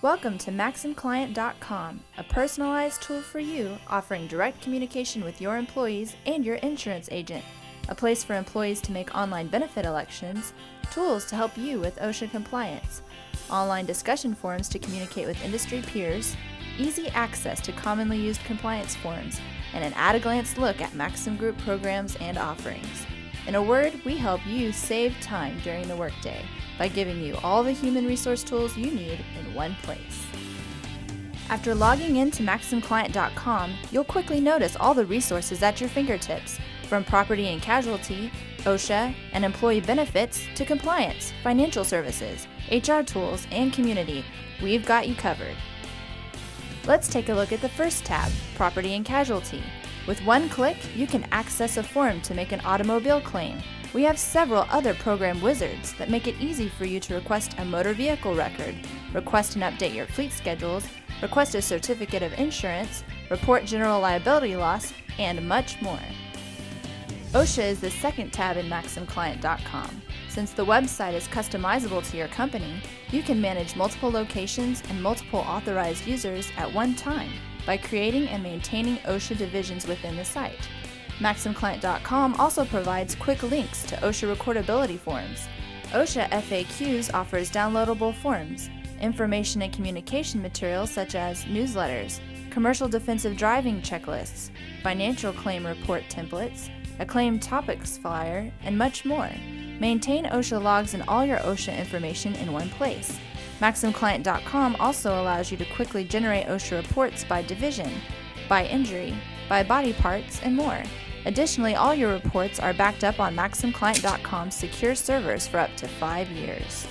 Welcome to MaximClient.com, a personalized tool for you offering direct communication with your employees and your insurance agent, a place for employees to make online benefit elections, tools to help you with OSHA compliance, online discussion forums to communicate with industry peers, easy access to commonly used compliance forms, and an at-a-glance look at Maxim Group programs and offerings. In a word, we help you save time during the workday by giving you all the human resource tools you need in one place. After logging into MaximClient.com, you'll quickly notice all the resources at your fingertips, from property and casualty, OSHA, and employee benefits to compliance, financial services, HR tools, and community. We've got you covered. Let's take a look at the first tab, Property and Casualty. With one click, you can access a form to make an automobile claim. We have several other program wizards that make it easy for you to request a motor vehicle record, request and update your fleet schedules, request a certificate of insurance, report general liability loss, and much more. OSHA is the second tab in MaximClient.com. Since the website is customizable to your company, you can manage multiple locations and multiple authorized users at one time by creating and maintaining OSHA divisions within the site. MaximClient.com also provides quick links to OSHA recordability forms. OSHA FAQs offers downloadable forms, information and communication materials such as newsletters, commercial defensive driving checklists, financial claim report templates, a claim topics flyer, and much more. Maintain OSHA logs and all your OSHA information in one place. MaximClient.com also allows you to quickly generate OSHA reports by division, by injury, by body parts, and more. Additionally, all your reports are backed up on MaximClient.com's secure servers for up to 5 years.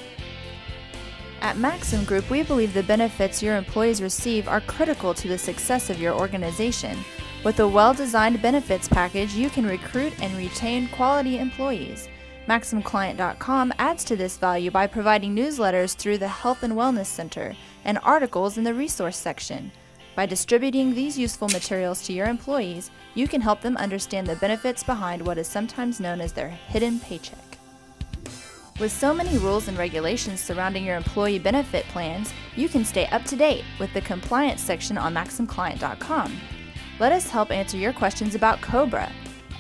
At Maxim Group, we believe the benefits your employees receive are critical to the success of your organization. With a well-designed benefits package, you can recruit and retain quality employees. MaximClient.com adds to this value by providing newsletters through the Health and Wellness Center and articles in the resource section. By distributing these useful materials to your employees, you can help them understand the benefits behind what is sometimes known as their hidden paycheck. With so many rules and regulations surrounding your employee benefit plans, you can stay up to date with the compliance section on MaximClient.com. Let us help answer your questions about COBRA,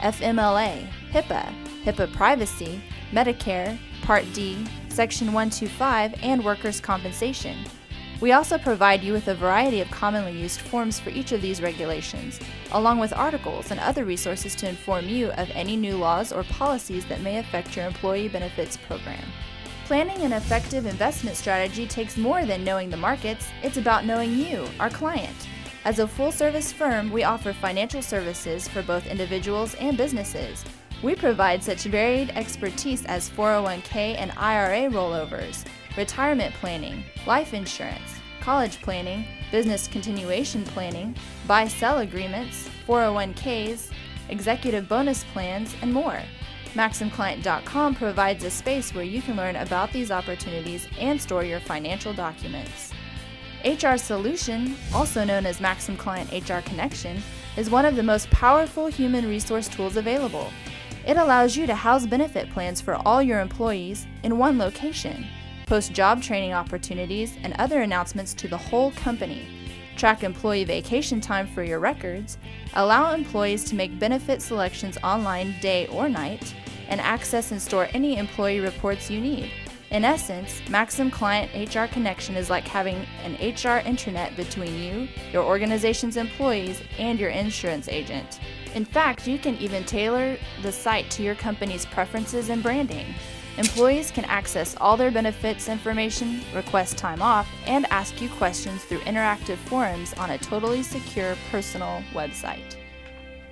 FMLA, HIPAA privacy, Medicare, Part D, Section 125, and workers' compensation. We also provide you with a variety of commonly used forms for each of these regulations, along with articles and other resources to inform you of any new laws or policies that may affect your employee benefits program. Planning an effective investment strategy takes more than knowing the markets, it's about knowing you, our client. As a full-service firm, we offer financial services for both individuals and businesses. We provide such varied expertise as 401k and IRA rollovers, retirement planning, life insurance, college planning, business continuation planning, buy-sell agreements, 401ks, executive bonus plans, and more. MaximClient.com provides a space where you can learn about these opportunities and store your financial documents. HR Solution, also known as Maxim Client HR Connection, is one of the most powerful human resource tools available. It allows you to house benefit plans for all your employees in one location, post job training opportunities and other announcements to the whole company, track employee vacation time for your records, allow employees to make benefit selections online day or night, and access and store any employee reports you need. In essence, Maxim Client HR Connection is like having an HR intranet between you, your organization's employees, and your insurance agent. In fact, you can even tailor the site to your company's preferences and branding. Employees can access all their benefits information, request time off, and ask you questions through interactive forums on a totally secure personal website.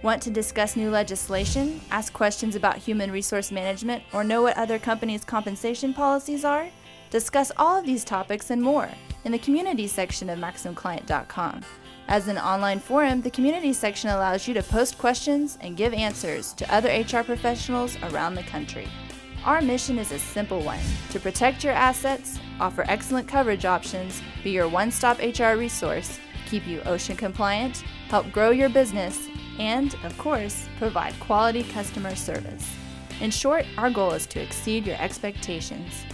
Want to discuss new legislation, ask questions about human resource management, or know what other companies' compensation policies are? Discuss all of these topics and more in the community section of MaximClient.com. As an online forum, the community section allows you to post questions and give answers to other HR professionals around the country. Our mission is a simple one: to protect your assets, offer excellent coverage options, be your one-stop HR resource, keep you OSHA compliant, help grow your business, and, of course, provide quality customer service. In short, our goal is to exceed your expectations.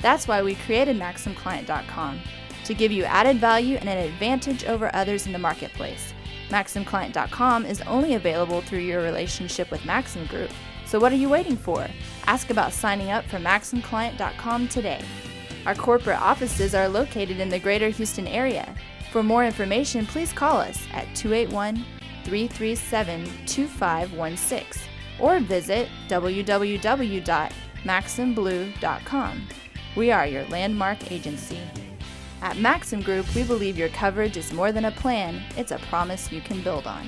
That's why we created MaximClient.com. to give you added value and an advantage over others in the marketplace. MaximClient.com is only available through your relationship with Maxim Group, so what are you waiting for? Ask about signing up for MaximClient.com today. Our corporate offices are located in the greater Houston area. For more information, please call us at 281-337-2516 or visit www.maximblue.com. We are your landmark agency. At Maxim Group, we believe your coverage is more than a plan, it's a promise you can build on.